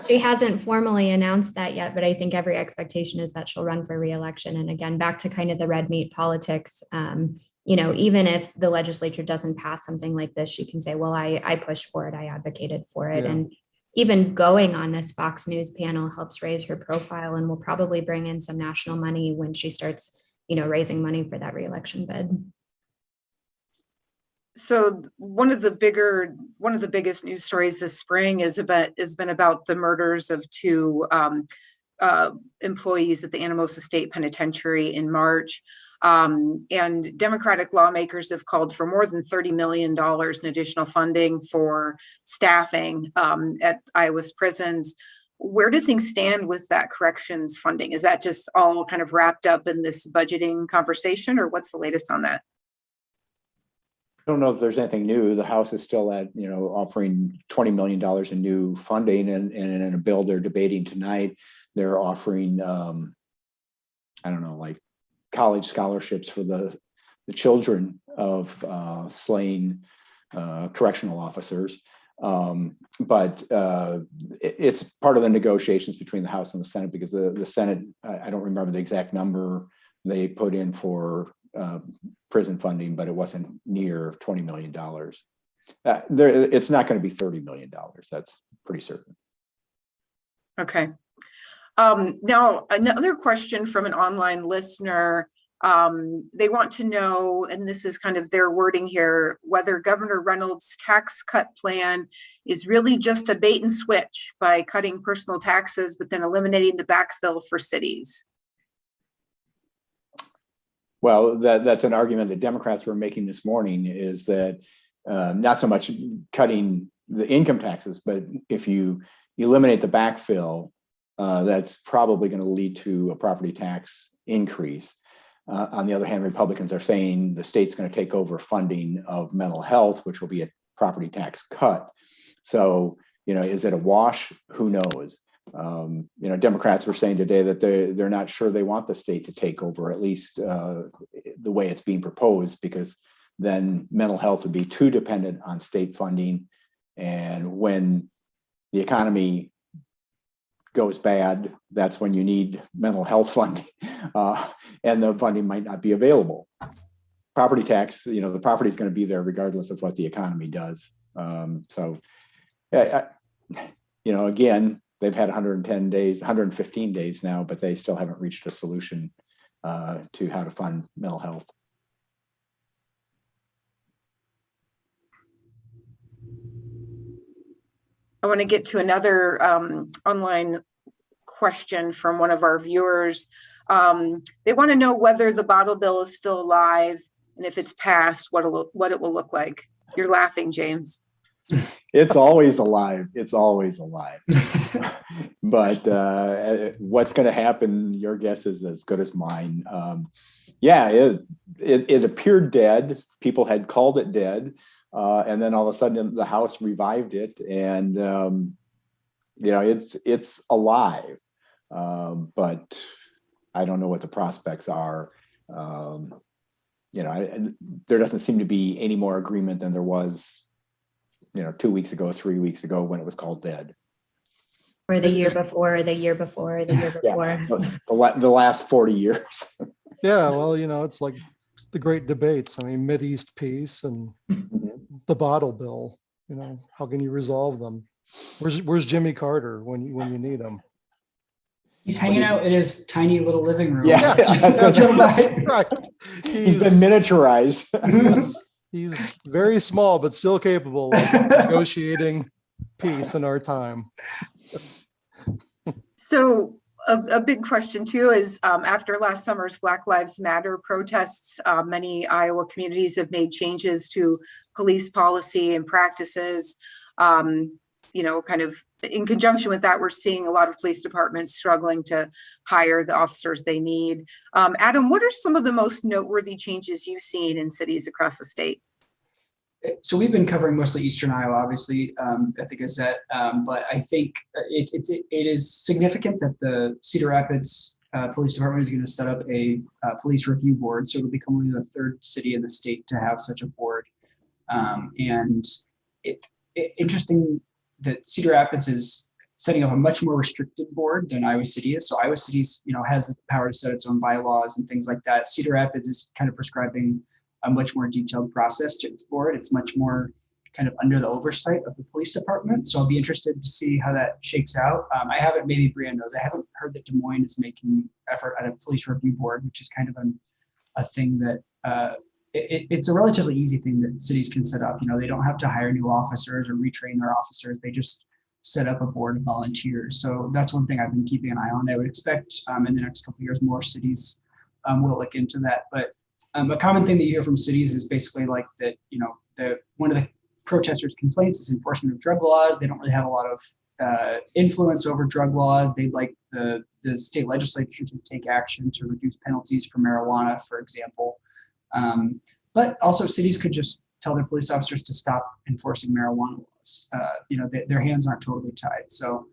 She hasn't formally announced that yet, but I think every expectation is that she'll run for re-election. And again, back to kind of the red meat politics, even if the legislature doesn't pass something like this, she can say, well, I pushed for it, I advocated for it. Yeah. And even going on this Fox News panel helps raise her profile and will probably bring in some national money when she starts, raising money for that reelection bid. So one of the biggest news stories this spring has been about the murders of two employees at the Anamosa State Penitentiary in March. And Democratic lawmakers have called for more than $30 million in additional funding for staffing at Iowa's prisons. Where do things stand with that corrections funding? Is that just all kind of wrapped up in this budgeting conversation, or what's the latest on that? I don't know if there's anything new. The House is still at, offering $20 million in new funding, and in a bill they're debating tonight, they're offering, like college scholarships for the children of slain correctional officers. But it's part of the negotiations between the House and the Senate, because the Senate, I don't remember the exact number they put in for prison funding, but it wasn't near $20 million. It's not going to be $30 million. That's pretty certain. Okay. Now, another question from an online listener. They want to know, and this is kind of their wording here, whether Governor Reynolds' tax cut plan is really just a bait and switch by cutting personal taxes, but then eliminating the backfill for cities. Well, that's an argument that Democrats were making this morning, is that not so much cutting the income taxes, but if you eliminate the backfill, that's probably going to lead to a property tax increase. On the other hand, Republicans are saying the state's going to take over funding of mental health, which will be a property tax cut. So, is it a wash? Who knows? Democrats were saying today that they're not sure they want the state to take over, at least the way it's being proposed, because then mental health would be too dependent on state funding. And when the economy goes bad, that's when you need mental health funding, and the funding might not be available. Property tax, the property is going to be there regardless of what the economy does. Again, they've had 115 days now, but they still haven't reached a solution to how to fund mental health. I want to get to another online question from one of our viewers. They want to know whether the bottle bill is still alive, and if it's passed, what it will look like. You're laughing, James. It's always alive. It's always alive. But what's going to happen, your guess is as good as mine. It appeared dead. People had called it dead. And then all of a sudden the House revived it, and it's alive, but I don't know what the prospects are. There doesn't seem to be any more agreement than there was 2 weeks ago, 3 weeks ago, when it was called dead, or the year before, the year before, the year before. The last 40 years. Yeah, well, it's like the great debates. I mean, Mideast peace and the bottle bill, how can you resolve them? Where's Jimmy Carter when you need him? He's hanging out in his tiny little living room. Yeah, That's right. He's been miniaturized. He's very small, but still capable of negotiating peace in our time. So a big question too is after last summer's Black Lives Matter protests, many Iowa communities have made changes to police policy and practices. Kind of in conjunction with that, we're seeing a lot of police departments struggling to hire the officers they need. Adam, what are some of the most noteworthy changes you've seen in cities across the state? So we've been covering mostly Eastern Iowa, obviously, at the Gazette, but I think it is significant that the Cedar Rapids Police Department is going to set up a police review board. So it'll become only the third city in the state to have such a board. And interesting that Cedar Rapids is setting up a much more restricted board than Iowa City is. So Iowa City's, has the power to set its own bylaws and things like that. Cedar Rapids is kind of prescribing a much more detailed process to its board. It's much more kind of under the oversight of the police department. So I'll be interested to see how that shakes out. Maybe Brianne knows, I haven't heard that Des Moines is making effort at a police review board, which is kind of a thing that it's a relatively easy thing that cities can set up. They don't have to hire new officers or retrain their officers. They just set up a board of volunteers. So that's one thing I've been keeping an eye on. I would expect in the next couple of years, more cities will look into that. But a common thing that you hear from cities is basically like that, one of the protesters' complaints is enforcement of drug laws. They don't really have a lot of influence over drug laws. They'd like the state legislature to take action to reduce penalties for marijuana, for example. But also cities could just tell their police officers to stop enforcing marijuana laws. Their hands aren't totally tied. So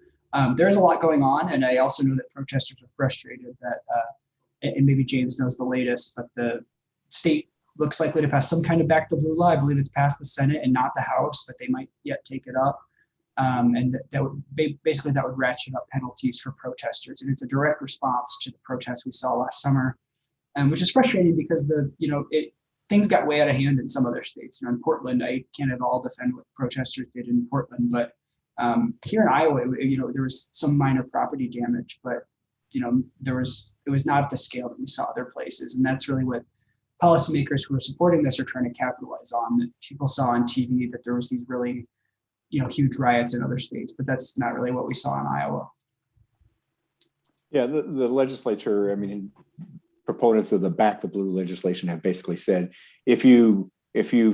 there's a lot going on. And I also know that protesters are frustrated that, and maybe James knows the latest, that the state looks likely to pass some kind of back the blue law. I believe it's passed the Senate and not the House, but they might yet take it up. And that would basically ratchet up penalties for protesters. And it's a direct response to the protests we saw last summer. Which is frustrating because things got way out of hand in some other states. In Portland, I can't at all defend what protesters did in Portland, but here in Iowa, there was some minor property damage, but it was not at the scale that we saw other places, and that's really what policymakers who are supporting this are trying to capitalize on. That people saw on TV that there was these really, huge riots in other states, but that's not really what we saw in Iowa. Yeah, the legislature, proponents of the back the blue legislation have basically said, if you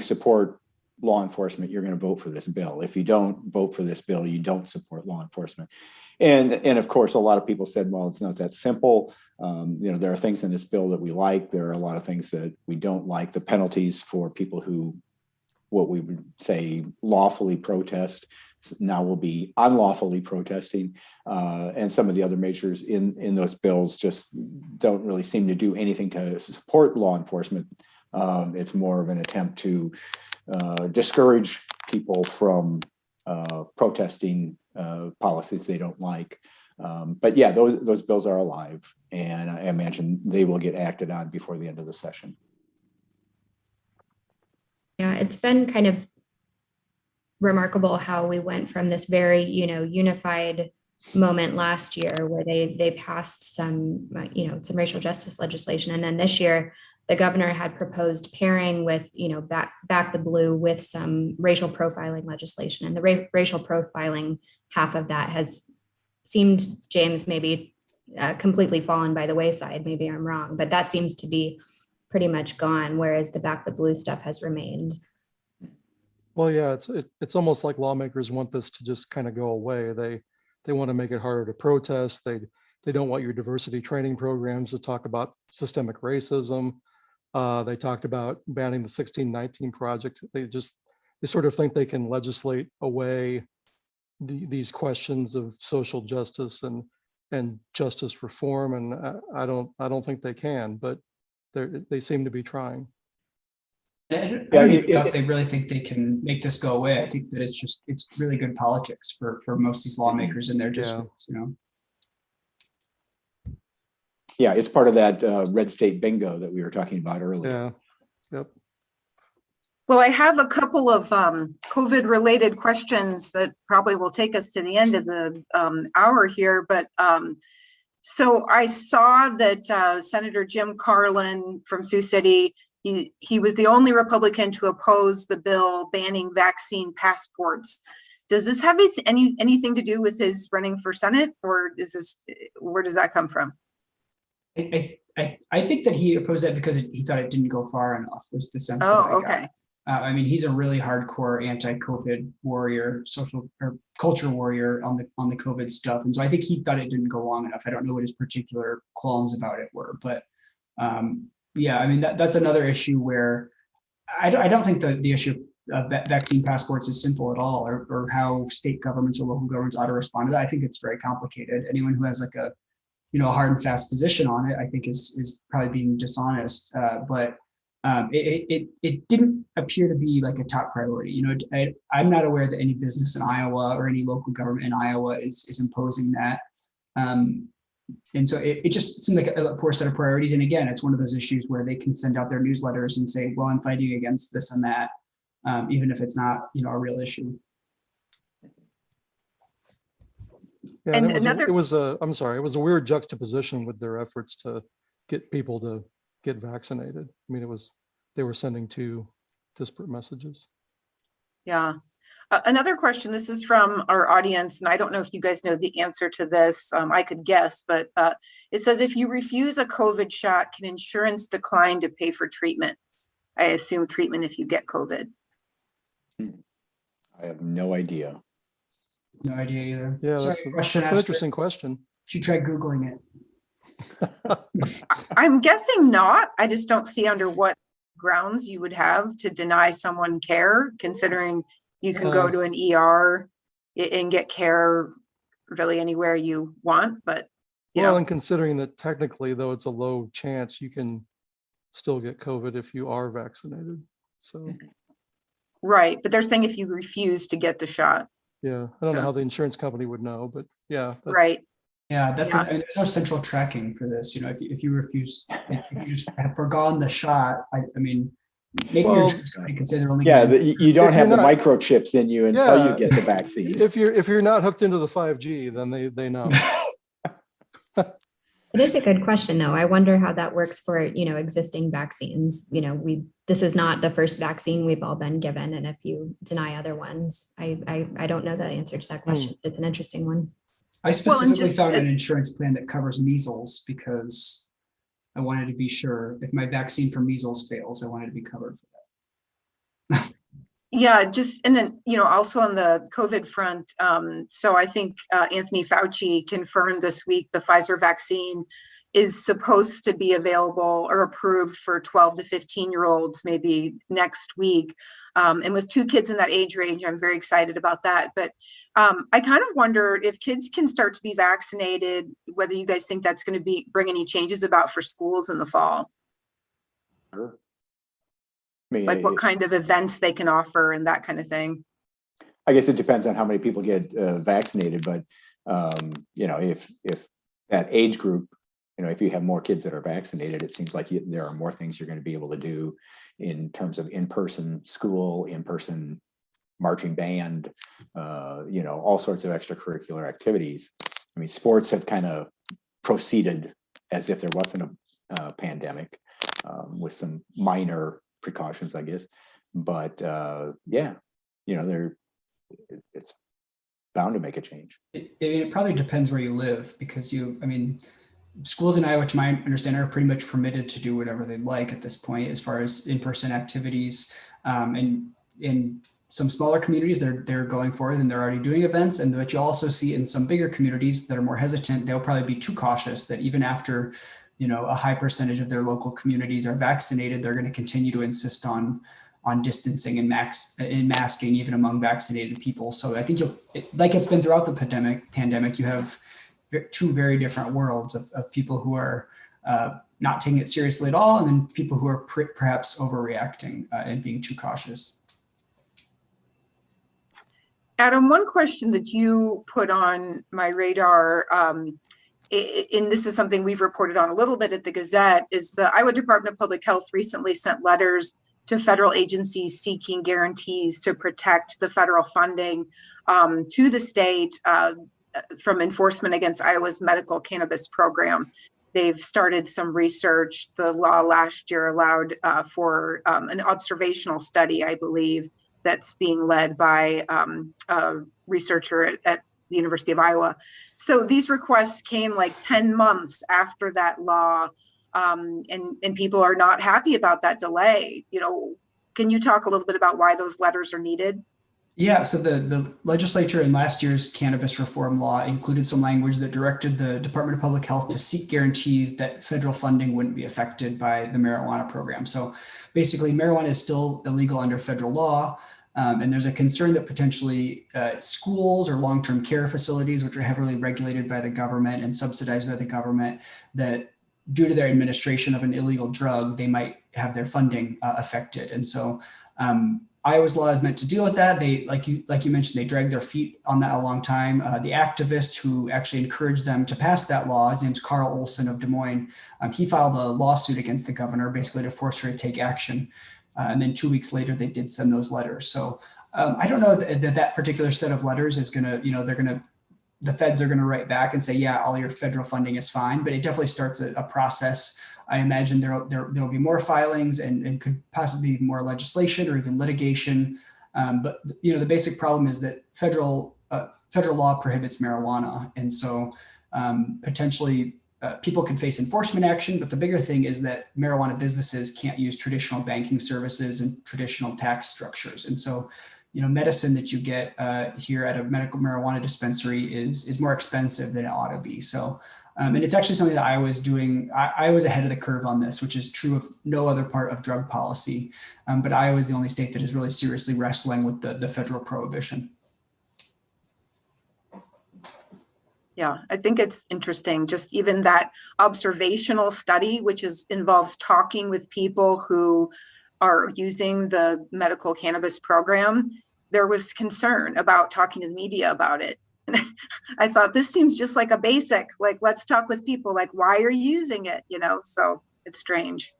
support law enforcement, you're going to vote for this bill. If you don't vote for this bill, you don't support law enforcement. And of course, a lot of people said, well, it's not that simple. There are things in this bill that we like. There are a lot of things that we don't like. The penalties for people who, what we would say, lawfully protest now will be unlawfully protesting, and some of the other measures in those bills just don't really seem to do anything to support law enforcement. It's more of an attempt to discourage people from protesting policies they don't like. But yeah, those bills are alive, and I imagine they will get acted on before the end of the session. Yeah, it's been kind of remarkable how we went from this very, unified moment last year where they passed some racial justice legislation. And then this year, the governor had proposed pairing with, back the blue with some racial profiling legislation. And the racial profiling half of that has seemed, James, maybe completely fallen by the wayside. Maybe I'm wrong, but that seems to be pretty much gone, whereas the back the blue stuff has remained. Well, yeah, it's almost like lawmakers want this to just kind of go away. They want to make it harder to protest. They don't want your diversity training programs to talk about systemic racism. They talked about banning the 1619 project. They sort of think they can legislate away these questions of social justice and justice reform. And I don't think they can, but they seem to be trying. I don't even know if they really think they can make this go away. I think that it's really good politics for most of these lawmakers in their districts, Yeah, it's part of that red state bingo that we were talking about earlier. Yeah, yep. Well, I have a couple of COVID-related questions that probably will take us to the end of the hour here. But so I saw that Senator Jim Carlin from Sioux City, he was the only Republican to oppose the bill banning vaccine passports. Does this have anything to do with his running for Senate, or where does that come from? I think that he opposed that because he thought it didn't go far enough, was the sense that I got. Okay. I mean, he's a really hardcore anti-COVID warrior, social or culture warrior on the COVID stuff, and so I think he thought it didn't go long enough. I don't know what his particular qualms about it were, but yeah, I mean that's another issue where I don't think the issue of vaccine passports is simple at all, or how state governments or local governments ought to respond to that. I think it's very complicated. Anyone who has like a hard and fast position on it, I think is probably being dishonest. But it didn't appear to be like a top priority. I'm not aware that any business in Iowa or any local government in Iowa is imposing that. And so it just seemed like a poor set of priorities. And again, it's one of those issues where they can send out their newsletters and say, well, I'm fighting against this and that, even if it's not, a real issue. Yeah, And it was a weird juxtaposition with their efforts to get people to get vaccinated. I mean, they were sending two disparate messages. Yeah. Another question, this is from our audience, and I don't know if you guys know the answer to this. I could guess, but it says, if you refuse a COVID shot, can insurance decline to pay for treatment? I assume treatment if you get COVID. I have no idea. No idea either. Yeah, that's an interesting question. You try Googling it. I'm guessing not. I just don't see under what grounds you would have to deny someone care, considering you can go to an ER and get care really anywhere you want. But and considering that technically, though it's a low chance, you can still get COVID if you are vaccinated. So right, but they're saying if you refuse to get the shot. Yeah, I don't know how the insurance company would know, but yeah, right. Yeah, there's no central tracking for this. If you refuse, if you just have forgone the shot, I mean, maybe your insurance company can say they're only. Yeah, you don't have the microchips in you until you get the vaccine. If you're not hooked into the 5G, then they know. It is a good question, though. I wonder how that works for, existing vaccines. This is not the first vaccine we've all been given. And if you deny other ones, I don't know the answer to that question. It's an interesting one. I specifically found an insurance plan that covers measles because I wanted to be sure if my vaccine for measles fails, I wanted to be covered for that. Yeah, and then, also on the COVID front, so I think Anthony Fauci confirmed this week the Pfizer vaccine is supposed to be available or approved for 12 to 15-year-olds maybe next week. And with two kids in that age range, I'm very excited about that. But I kind of wonder if kids can start to be vaccinated, whether you guys think that's going to bring any changes about for schools in the fall. Sure. I mean, like what kind of events they can offer and that kind of thing. I guess it depends on how many people get vaccinated, but if that age group, if you have more kids that are vaccinated, it seems like there are more things you're going to be able to do in terms of in-person school, in-person marching band, all sorts of extracurricular activities. I mean, sports have kind of proceeded as if there wasn't a pandemic, with some minor precautions, I guess. But it's bound to make a change. It probably depends where you live, because schools in Iowa, to my understanding, are pretty much permitted to do whatever they like at this point as far as in-person activities. And in some smaller communities, they're going forward and they're already doing events. But you also see in some bigger communities that are more hesitant, they'll probably be too cautious that even after a high percentage of their local communities are vaccinated, they're going to continue to insist on distancing and masking even among vaccinated people. So I think like it's been throughout the pandemic, you have two very different worlds of people who are not taking it seriously at all, and then people who are perhaps overreacting and being too cautious. Adam, one question that you put on my radar, and this is something we've reported on a little bit at the Gazette, is the Iowa Department of Public Health recently sent letters to federal agencies seeking guarantees to protect the federal funding to the state from enforcement against Iowa's medical cannabis program. They've started some research. The law last year allowed for an observational study, I believe, that's being led by a researcher at the University of Iowa. So these requests came like 10 months after that law, and people are not happy about that delay. Can you talk a little bit about why those letters are needed? Yeah, so the legislature in last year's cannabis reform law included some language that directed the Department of Public Health to seek guarantees that federal funding wouldn't be affected by the marijuana program. So basically, marijuana is still illegal under federal law. And there's a concern that potentially schools or long-term care facilities, which are heavily regulated by the government and subsidized by the government, that due to their administration of an illegal drug, they might have their funding affected. And so Iowa's law is meant to deal with that. They, like you mentioned, they dragged their feet on that a long time. The activist who actually encouraged them to pass that law, his name's Carl Olson of Des Moines. He filed a lawsuit against the governor, basically to force her to take action. And then 2 weeks later, they did send those letters. So I don't know that particular set of letters is going to, the feds are going to write back and say, yeah, all your federal funding is fine. But it definitely starts a process. I imagine there will be more filings and could possibly be more legislation or even litigation. But the basic problem is that federal law prohibits marijuana, and so potentially people can face enforcement action. But the bigger thing is that marijuana businesses can't use traditional banking services and traditional tax structures, and so medicine that you get here at a medical marijuana dispensary is more expensive than it ought to be. So. And it's actually something that Iowa is doing. Iowa's ahead of the curve on this, which is true of no other part of drug policy. But Iowa is the only state that is really seriously wrestling with the federal prohibition. Yeah, I think it's interesting. Just even that observational study, which involves talking with people who are using the medical cannabis program, there was concern about talking to the media about it. I thought this seems just like a basic, like, let's talk with people, like, why are you using it? So it's strange.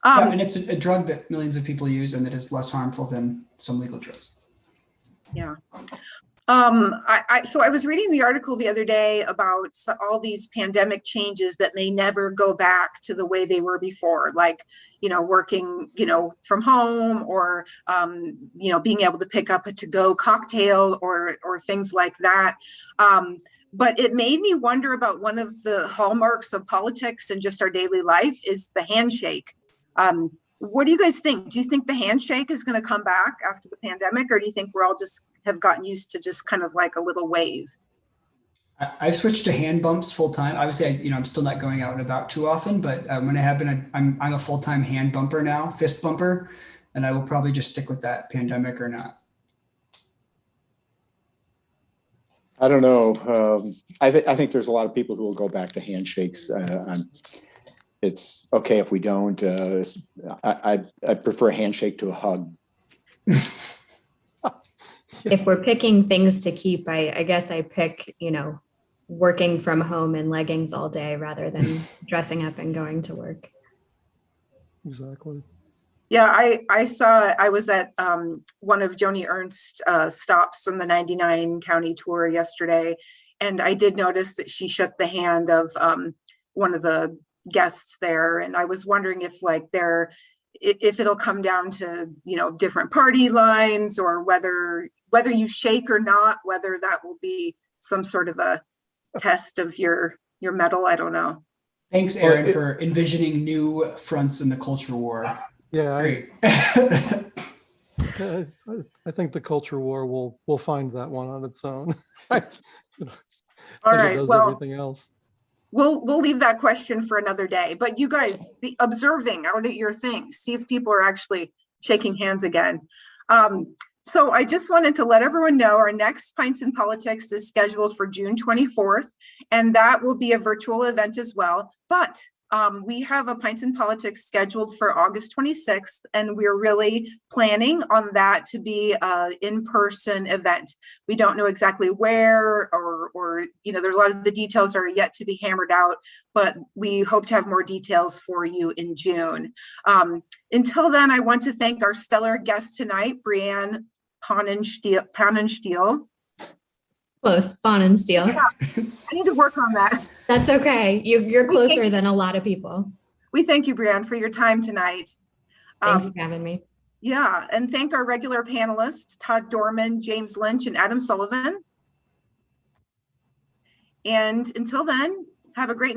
Yeah, and it's a drug that millions of people use and that is less harmful than some legal drugs. Yeah. So I was reading the article the other day about all these pandemic changes that may never go back to the way they were before, like, working, from home, or, being able to pick up a to-go cocktail or things like that. But it made me wonder about one of the hallmarks of politics and just our daily life is the handshake. What do you guys think? Do you think the handshake is going to come back after the pandemic, or do you think we're all just have gotten used to just kind of like a little wave? I switched to hand bumps full time. Obviously, I'm still not going out and about too often, but when I have been, I'm a full time hand bumper now, fist bumper, and I will probably just stick with that, pandemic or not. I don't know. I think there's a lot of people who will go back to handshakes. It's okay if we don't. I prefer a handshake to a hug. If we're picking things to keep, I guess I pick, working from home in leggings all day rather than dressing up and going to work. Exactly. Yeah, I was at one of Joni Ernst's stops from the 99 county tour yesterday, and I did notice that she shook the hand of one of the guests there, and I was wondering if if it'll come down to different party lines, or whether you shake or not, whether that will be some sort of a test of your mettle. I don't know. Thanks, Erin, for envisioning new fronts in the culture war. Yeah, Great. I think the culture war will find that one on its own. All right. It does Well, everything else. We'll leave that question for another day, but you guys be observing out at your things, see if people are actually shaking hands again. So I just wanted to let everyone know our next Pints in Politics is scheduled for June 24th, and that will be a virtual event as well. But We have a Pints Politics scheduled for August 26th, and we're really planning on that to be an in-person event. We don't know exactly where or there's a lot of the details are yet to be hammered out, but we hope to have more details for you in June. Until then, I want to thank our stellar guest tonight, Brianne Pfannenstiel. Close, Pfannenstiel. Yeah, I need to work on that. That's okay. You're closer than a lot of people. We thank you, Brianne, for your time tonight. Thanks for having me. Yeah, and thank our regular panelists, Todd Dorman, James Lynch, and Adam Sullivan. And until then, have a great night.